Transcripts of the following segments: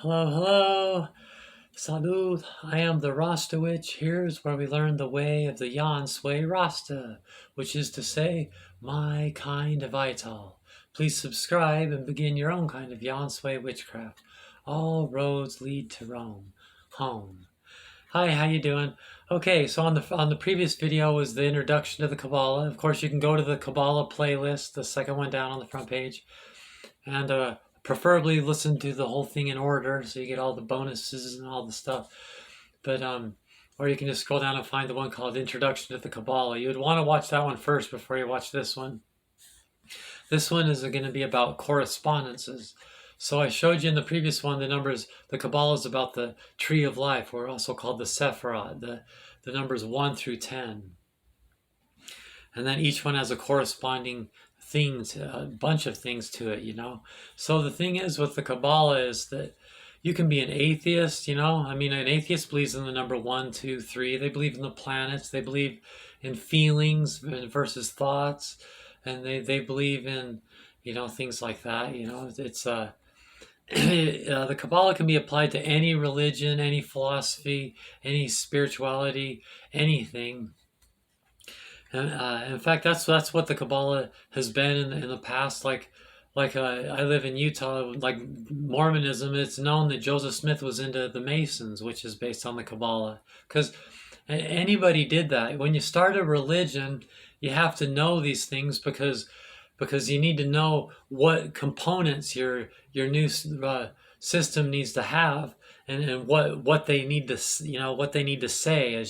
Hello, hello. Salud. I am the Rasta Witch. Here's where we learn the way of the Yan Sui Rasta, which is to say, my kind of Ital. Please subscribe and begin your own kind of Yan Sui witchcraft. All roads lead to Rome. Home. Hi, how you doing? Okay, so on the previous video was the introduction to the Kabbalah. Of course, you can go to the Kabbalah playlist, the second one down on the front page, and preferably listen to the whole thing in order so you get all the bonuses and all the stuff. But or you can just scroll down and find the one called Introduction to the Kabbalah. You would want to watch that one first before you watch this one. This one is going to be about correspondences. So I showed you in the previous one the numbers. The Kabbalah is about the tree of life, or also called the Sephirot, the numbers 1 through 10. And then each one has a corresponding thing, a bunch of things to it, So the thing is with the Kabbalah is that you can be an atheist, I mean, an atheist believes in the number 1, 2, 3. They believe in the planets. They believe in feelings versus thoughts. And they believe in, things like that. It's the Kabbalah can be applied to any religion, any philosophy, any spirituality, anything. In fact, that's what the Kabbalah has been in the past. Like I live in Utah. Like Mormonism, it's known that Joseph Smith was into the Masons, which is based on the Kabbalah. Because anybody did that. When you start a religion, you have to know these things because you need to know what components your new system needs to have, and what they need to what they need to say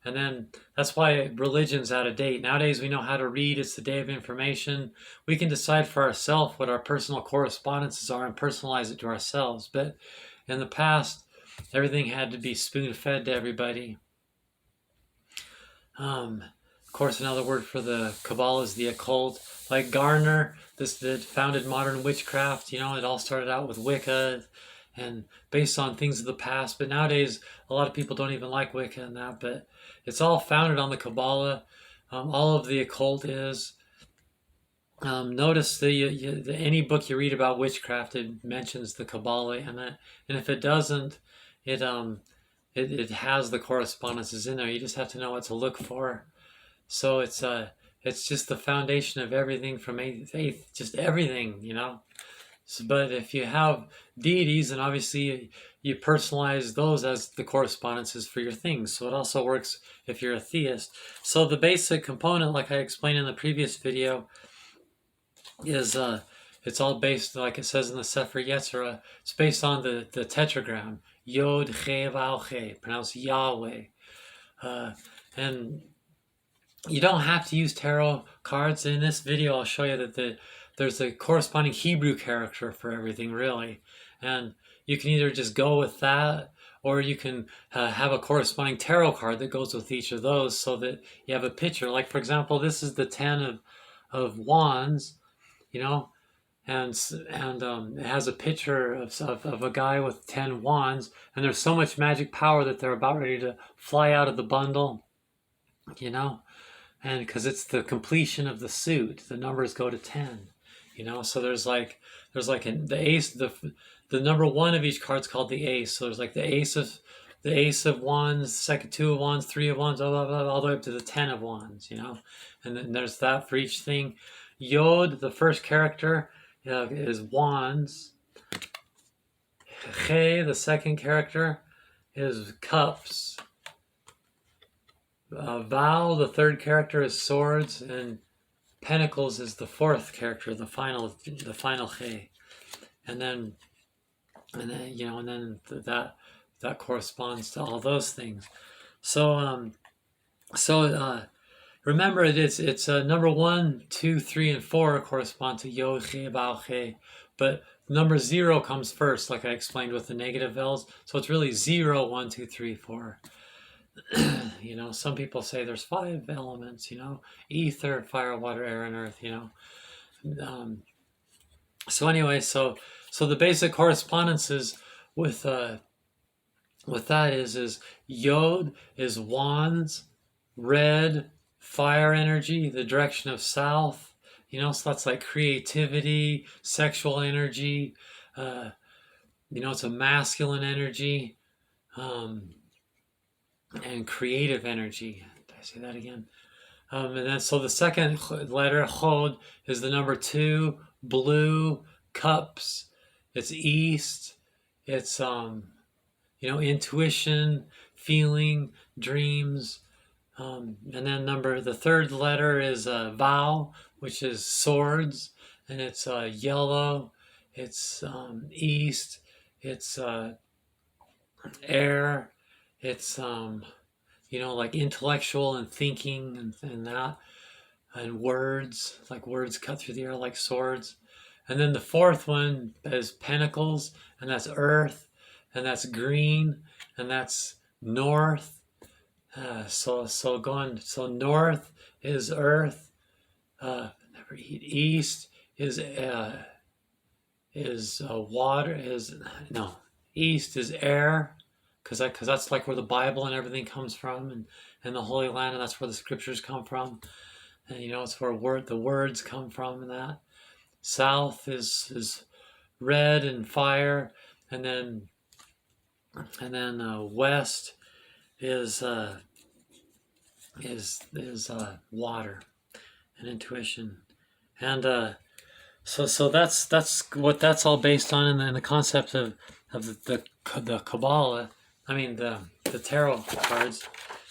and then that's why religion's out of date. Nowadays we know how to read. It's the day of information. We can decide for ourselves what our personal correspondences are and personalize it to ourselves. But in the past, everything had to be spoon-fed to everybody. Of course, another word for the Kabbalah is the occult. Like Gardner, that founded modern witchcraft, it all started out with Wicca and based on things of the past. But nowadays, a lot of people don't even like Wicca and that. But it's all founded on the Kabbalah. All of the occult is. Notice that any book you read about witchcraft, it mentions the Kabbalah in it. And if it doesn't, it has the correspondences in there. You just have to know what to look for. So it's just the foundation of everything from faith, just everything, So, but if you have deities, then obviously you personalize those as the correspondences for your things. So it also works if you're a theist. So the basic component, like I explained in the previous video, is it's all based, like it says in the Sefer Yetzirah, it's based on the tetragram, Yod Che Vav Che, pronounced Yahweh. And you don't have to use tarot cards. In this video, I'll show you that there's a corresponding Hebrew character for everything, really. And you can either just go with that, or you can have a corresponding tarot card that goes with each of those so that you have a picture. Like, for example, this is the 10 of wands, and it has a picture of a guy with 10 wands, and there's so much magic power that they're about ready to fly out of the bundle, and because it's the completion of the suit, the numbers go to 10, so there's like the ace, the number 1 of each card's called the ace. So there's like the ace of wands, second 2 of wands, 3 of wands, blah, blah, blah, all the way up to the 10 of wands, and then there's that for each thing. Yod, the first character, is wands. Che, the second character, is cups. Val, the third character, is swords, and pentacles is the fourth character, the final Che, and then that corresponds to all those things. So remember, it's number 1, 2, 3, and 4 correspond to Yod Che Vav Che, but number 0 comes first, like I explained with the negative vowels. So it's really 0, 1, 2, 3, 4. Some people say there's 5 elements, ether, fire, water, air, and earth, So anyway, so the basic correspondences with that is Yod is wands, red, fire energy, the direction of south, so that's like creativity, sexual energy, it's a masculine energy, and creative energy. Did I say that again? And then so the second letter, Chod, is the number 2, blue, cups. It's east. It's intuition, feeling, dreams. And then the third letter is Vow, which is swords, and it's yellow. It's east. It's air. It's like intellectual and thinking and that, and words, like words cut through the air like swords. And then the fourth one is pentacles, and that's earth, and that's green, and that's north. So north is earth. East is water. East is air, because that's like where the Bible and everything comes from, and the Holy Land, and that's where the scriptures come from, and it's where the words come from, and that. South is red and fire, and then west is water and intuition, and so that's what that's all based on, in the concept of the Kabbalah. I mean the tarot cards.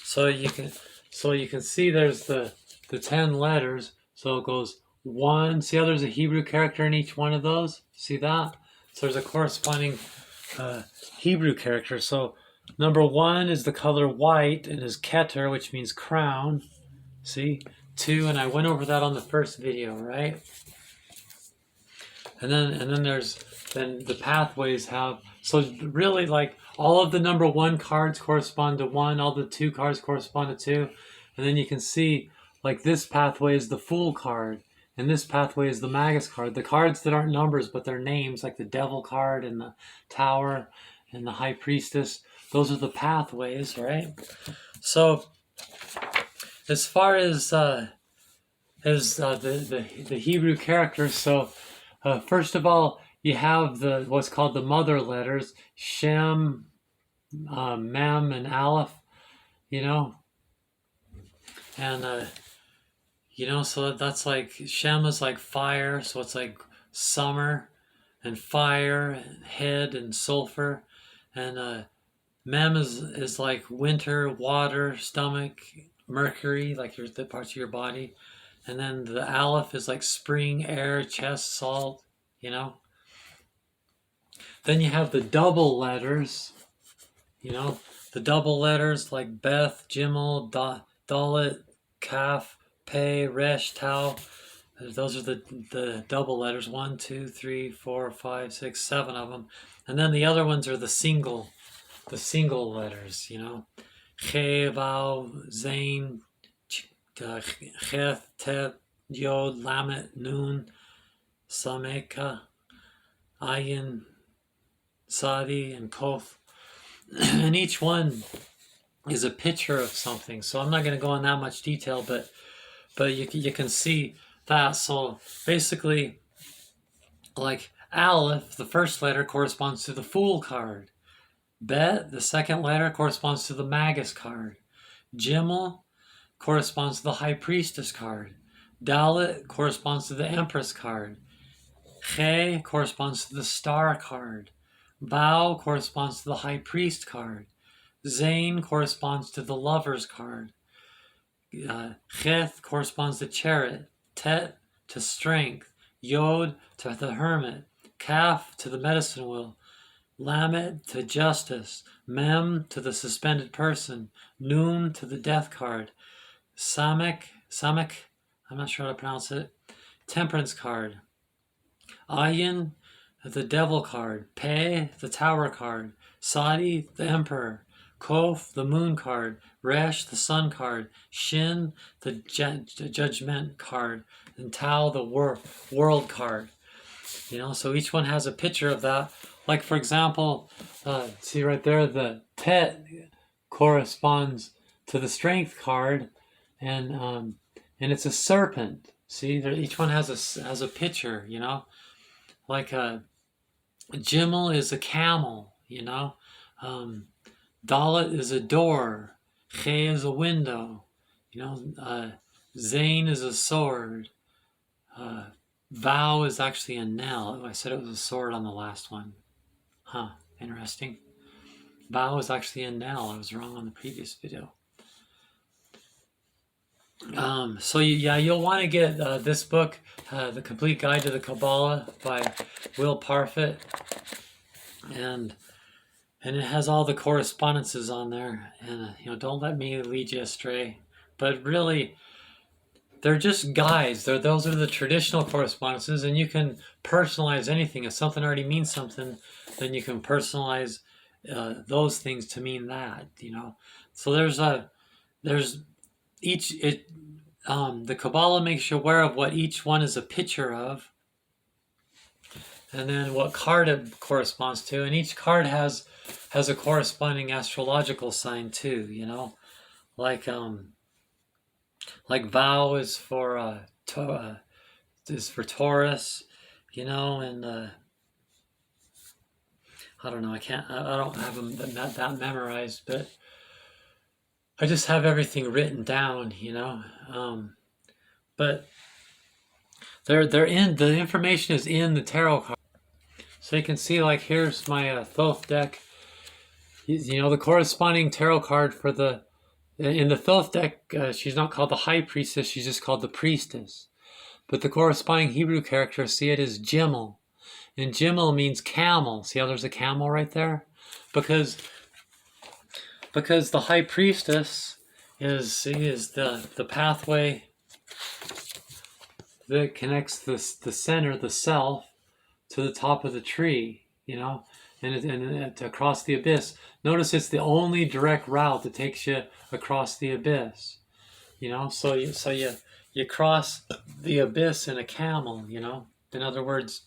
So you can see there's the 10 letters. So it goes 1. See how there's a Hebrew character in each one of those? See that? So there's a corresponding Hebrew character. So number 1 is the color white and is Keter, which means crown. See? 2, and I went over that on the first video, right? And then there's the pathways have, so really like all of the number 1 cards correspond to 1, all the 2 cards correspond to 2, and then you can see like this pathway is the Fool card, and this pathway is the Magus card. The cards that aren't numbers but they're names, like the Devil card and the Tower and the High Priestess, those are the pathways, right? So as far as the Hebrew characters, so first of all, you have what's called the mother letters, Shem, Mem, and Aleph, and so that's like Shem is like fire, so it's like summer, and fire, and head, and sulfur, and Mem is like winter, water, stomach, Mercury, like the parts of your body, and then the Aleph is like spring, air, chest, salt, Then you have the double letters, the double letters like Beth, Gimel, Dalet, Kaf, Pei, Resh, Tau. Those are the double letters, 1, 2, 3, 4, 5, 6, 7 of them. And then the other ones are the single letters, Che, Vav, Zain, Chet, Tet, Yod, Lamet, Nun, Sameka, Ayin, Sadi, and Kof. And each one is a picture of something. So I'm not going to go in that much detail, but you can see that. So basically, like Aleph, the first letter corresponds to the Fool card. Bet, the second letter, corresponds to the Magus card. Gimel corresponds to the High Priestess card. Dalet corresponds to the Empress card. Che corresponds to the Star card. Vow corresponds to the High Priest card. Zain corresponds to the Lover's card. Chet corresponds to Chariot. Tet to Strength. Yod to the Hermit. Kaf to the Medicine Wheel. Lamet to Justice. Mem to the Suspended Person. Nun to the Death card. Samek, I'm not sure how to pronounce it. Temperance card. Ayin, the Devil card. Pei, the Tower card. Sadi, the Emperor. Kof, the Moon card. Resh, the Sun card. Shin, the Judgment card. And Tau, the World card. So each one has a picture of that. Like, for example, see right there, the Tet corresponds to the Strength card, and it's a serpent. See, each one has a picture, like Gimel is a camel, Dalet is a door. Che is a window. Zain is a sword. Vow is actually a knell. I said it was a sword on the last one. Huh, interesting. Vow is actually a knell. I was wrong on the previous video. So you'll want to get this book, The Complete Guide to the Qabalah by Will Parfit. And it has all the correspondences on there. And, don't let me lead you astray. But really, they're just guides. Those are the traditional correspondences, and you can personalize anything. If something already means something, then you can personalize those things to mean that. So there's the Qabalah makes you aware of what each one is a picture of, and then what card it corresponds to, and each card has a corresponding astrological sign too. Like vow is for Taurus, and I don't know. I don't have them that memorized, but I just have everything written down, but they're in the information is in the tarot card, so you can see. Like, here's my Thoth deck. The corresponding tarot card for in the Thoth deck. She's not called the High Priestess; she's just called the Priestess. But the corresponding Hebrew character, see it is Gimel, and Gimel means camel. See how there's a camel right there, because the High Priestess is the pathway that connects the center, the self, to the top of the tree, and across the abyss. Notice it's the only direct route that takes you across the abyss, So you cross the abyss in a camel, In other words,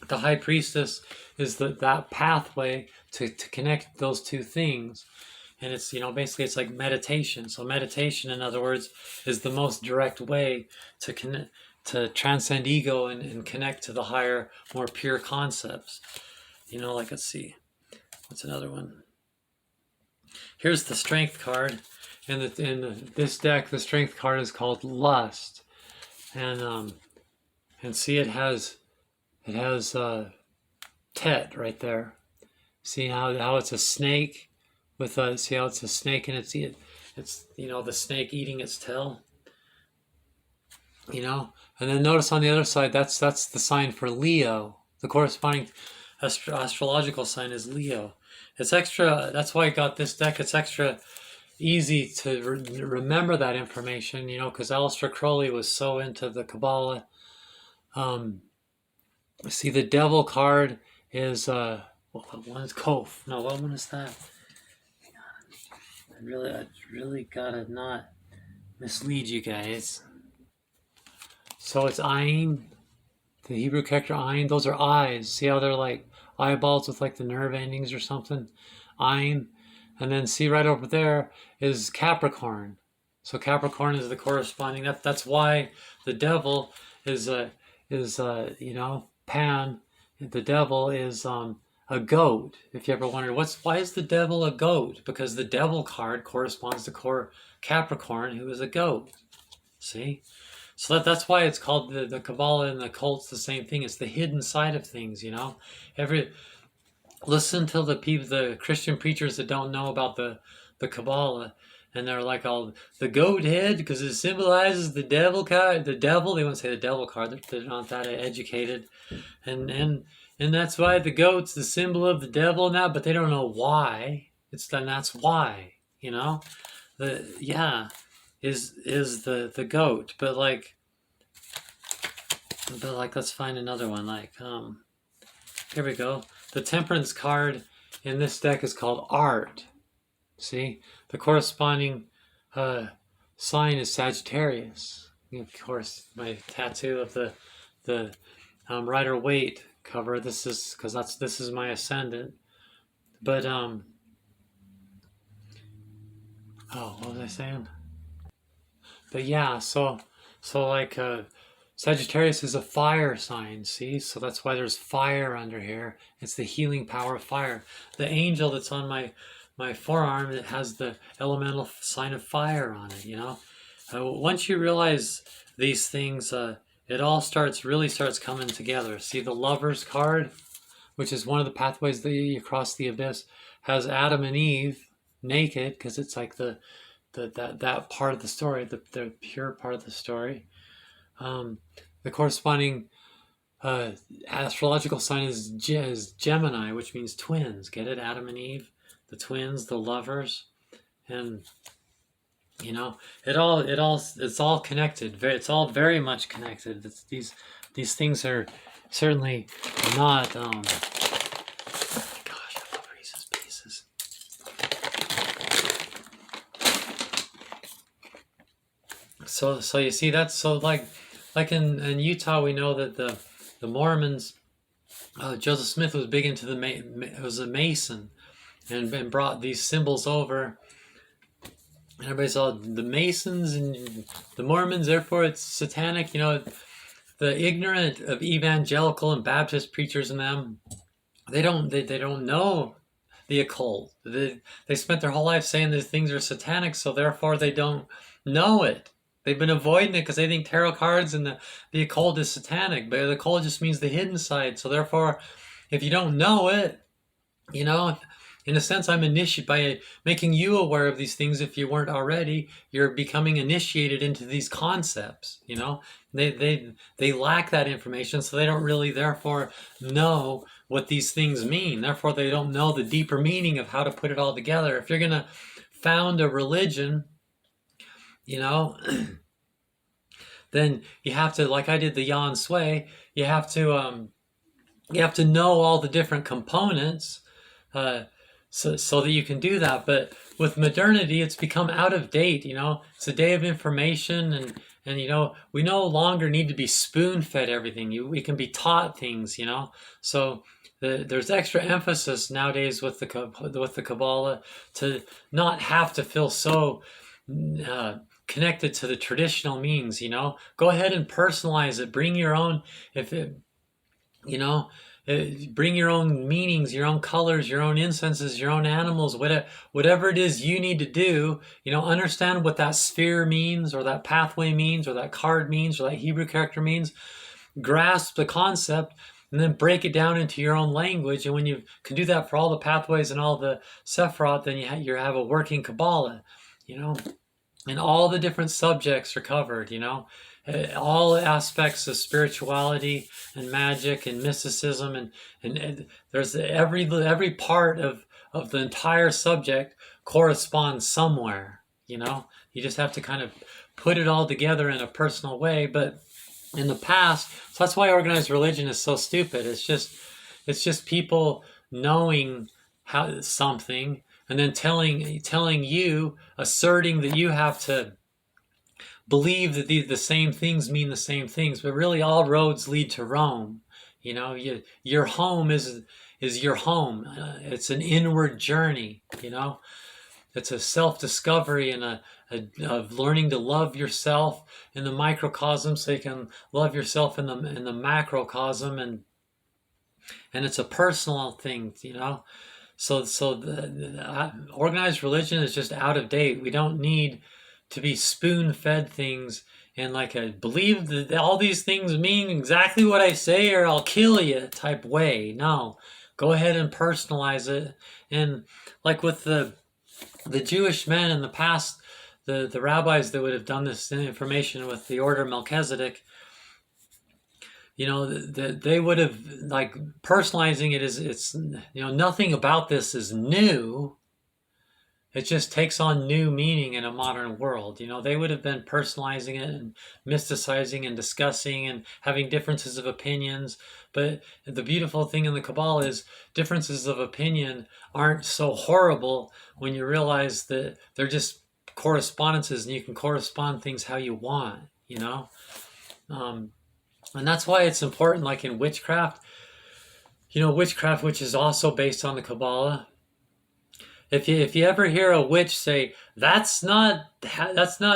the High Priestess is that pathway to connect those two things. And it's, basically it's like meditation. So meditation, in other words, is the most direct way to transcend ego and connect to the higher, more pure concepts. Let's see. What's another one? Here's the Strength card. In this deck, the Strength card is called Lust. And see, it has Tet right there. See how it's a snake? See how it's a snake, and it's the snake eating its tail, and then notice on the other side, that's the sign for Leo. The corresponding astrological sign is Leo. It's extra, that's why I got this deck. It's extra easy to remember that information, because Aleister Crowley was so into the Qabalah. See, the Devil card is what one is Kof. No, what one is that? I really gotta not mislead you guys. So it's Ayin, the Hebrew character Ayin. Those are eyes. See how they're like eyeballs with like the nerve endings or something? Ayin. And then see right over there is Capricorn. So Capricorn is the corresponding. That's why the devil is Pan. The devil is a goat. If you ever wondered why is the devil a goat? Because the devil card corresponds to Capricorn, who is a goat. See? So that's why it's called the Qabalah and the cult's the same thing. It's the hidden side of things, Listen to the Christian preachers that don't know about the Qabalah, and they're like, all the goat head because it symbolizes the devil card. The devil, they won't say the devil card. They're not that educated, and that's why the goat's the symbol of the devil now. But they don't know why. That's why, is the goat. But let's find another one. Here we go. The Temperance card in this deck is called Art. See, the corresponding sign is Sagittarius. Of course, my tattoo of the Rider-Waite cover. This is my ascendant. But what was I saying? But yeah, so Sagittarius is a fire sign, see? So that's why there's fire under here. It's the healing power of fire. The angel that's on my forearm, it has the elemental sign of fire on it, you know? Once you realize these things, it all really starts coming together. See the Lover's card, which is one of the pathways that you cross the abyss, has Adam and Eve naked, because it's like that part of the story, the pure part of the story. The corresponding astrological sign is Gemini, which means twins. Get it? Adam and Eve, the twins, the lovers, and you know, it's all connected. It's all very much connected. These things are certainly not. Gosh, I love Reese's Pieces. So you see, that's so like in Utah, we know that the Mormons, Joseph Smith was big into was a Mason, and brought these symbols over. And everybody saw the Masons and the Mormons, therefore it's satanic. You know, the ignorant of evangelical and Baptist preachers and them, they don't know the occult. They spent their whole life saying these things are satanic, so therefore they don't know it. They've been avoiding it because they think tarot cards and the occult is satanic. But the occult just means the hidden side. So therefore, if you don't know it, you know, in a sense, I'm initiated by making you aware of these things. If you weren't already, you're becoming initiated into these concepts. You know, they lack that information, so they don't really, therefore, know what these things mean. Therefore, they don't know the deeper meaning of how to put it all together. If you're going to found a religion, you know, then you have to, like I did the Yan Sui, you have to know all the different components, so that you can do that. But with modernity, it's become out of date. You know, it's a day of information, and you know, we no longer need to be spoon-fed everything. We can be taught things. You know, so there's extra emphasis nowadays with the Kabbalah to not have to feel so connected to the traditional means. You know, go ahead and personalize it. Bring your own, you know, bring your own meanings, your own colors, your own incenses, your own animals, whatever it is you need to do. You know, understand what that sphere means, or that pathway means, or that card means, or that Hebrew character means. Grasp the concept and then break it down into your own language. And when you can do that for all the pathways and all the Sephiroth, then you have a working Kabbalah, you know. And all the different subjects are covered, you know, all aspects of spirituality and magic and mysticism, and there's every part of the entire subject corresponds somewhere, you know. You just have to kind of put it all together in a personal way. But in the past, so that's why organized religion is so stupid. It's just people knowing how something, and then telling you, asserting that you have to believe that the same things mean the same things, but really all roads lead to Rome. You know, your home is your home. It's an inward journey. You know, it's a self-discovery and of learning to love yourself in the microcosm, so you can love yourself in the macrocosm, and it's a personal thing. You know. So the organized religion is just out of date. We don't need to be spoon-fed things and believe that all these things mean exactly what I say or I'll kill you type way. No, go ahead and personalize it. And like with the Jewish men in the past, the rabbis that would have done this information with the order of Melchizedek, you know, they would have, like, personalizing it it's, you know, nothing about this is new. It just takes on new meaning in a modern world. You know, they would have been personalizing it and mysticizing and discussing and having differences of opinions. But the beautiful thing in the Kabbalah is differences of opinion aren't so horrible when you realize that they're just correspondences, and you can correspond things how you want, you know? And that's why it's important, like in witchcraft, you know, witchcraft, which is also based on the Kabbalah. If you ever hear a witch say, that's not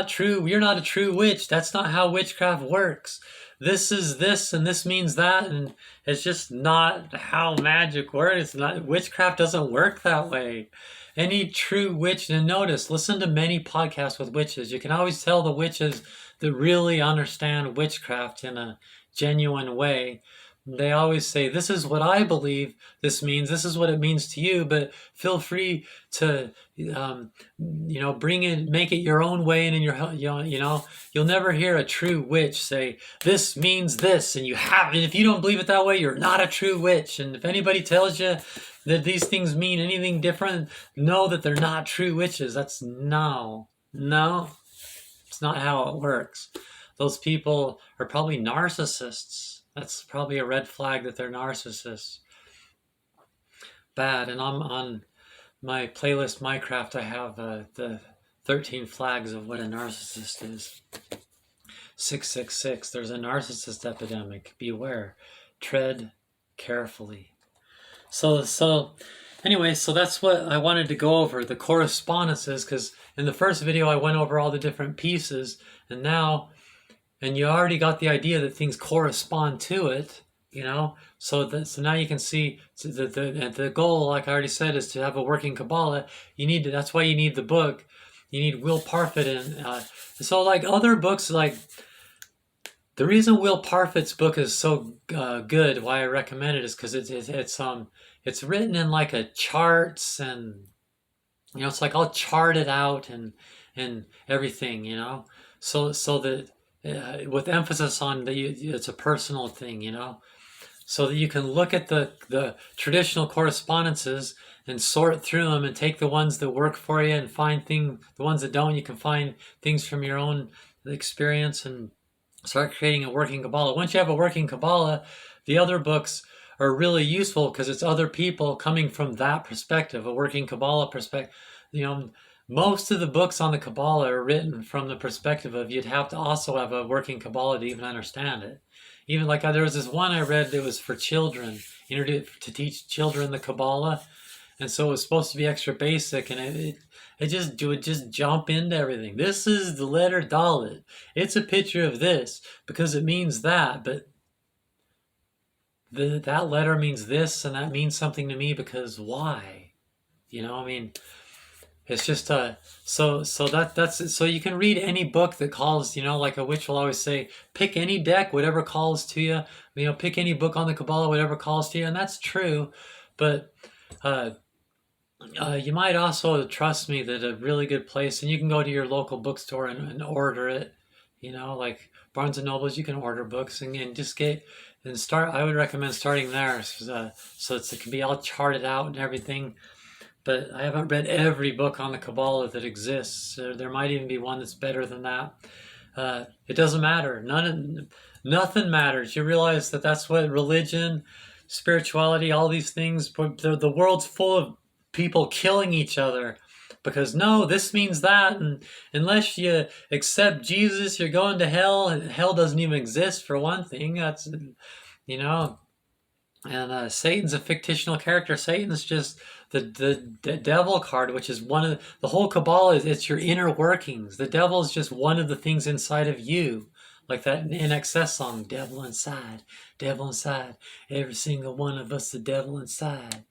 true, you're not a true witch, that's not how witchcraft works. this is this and this means that, and it's just not how magic works. It's not, witchcraft doesn't work that way. Any true witch, and notice, listen to many podcasts with witches. You can always tell the witches that really understand witchcraft in a genuine way. They always say, this is what I believe this means, this is what it means to you, but feel free to, bring it, make it your own way, and in your, you'll never hear a true witch say, this means this, and and if you don't believe it that way, you're not a true witch. And if anybody tells you that these things mean anything different, know that they're not true witches. That's no, it's not how it works. Those people are probably narcissists. That's probably a red flag that they're narcissists. Bad. And on my playlist Minecraft, I have the 13 flags of what a narcissist is. 666. There's a narcissist epidemic. Beware. Tread carefully. So anyway, so that's what I wanted to go over, the correspondences, because in the first video I went over all the different pieces, and you already got the idea that things correspond to it, so now you can see the goal, like I already said, is to have a working Kabbalah. That's why you need the book. You need Will Parfit, and so like other books, like the reason Will Parfit's book is so good, why I recommend it, is because it's written in like a charts, and it's like all charted out and everything, so that with emphasis on it's a personal thing, so that you can look at the traditional correspondences and sort through them and take the ones that work for you and find the ones that don't. You can find things from your own experience and start creating a working Kabbalah. Once you have a working Kabbalah, the other books are really useful because it's other people coming from that perspective, a working Kabbalah perspective. Most of the books on the Kabbalah are written from the perspective of you'd have to also have a working Kabbalah to even understand it. Even like there was this one I read that was for children, to teach children the Kabbalah, and so it was supposed to be extra basic, and it would just jump into everything. This is the letter Dalet. It's a picture of this because it means that, but that letter means this, and that means something to me because why? It's just so you can read any book that calls, like a witch will always say, pick any deck, whatever calls to you. Pick any book on the Kabbalah, whatever calls to you, and that's true. But you might also trust me that a really good place, and you can go to your local bookstore and order it. Like Barnes and Nobles, you can order books and just start. I would recommend starting there, so it can be all charted out and everything. But I haven't read every book on the Kabbalah that exists. There might even be one that's better than that. It doesn't matter. Nothing matters. You realize that that's what religion, spirituality, all these things, the world's full of people killing each other because no, this means that, and unless you accept Jesus, you're going to hell, and hell doesn't even exist for one thing. That's, and Satan's a fictional character. Satan's just the devil card, which is one of the whole Kabbalah. It's your inner workings. The devil is just one of the things inside of you, like that NXS song, "Devil Inside, Devil Inside." Every single one of us, the devil inside.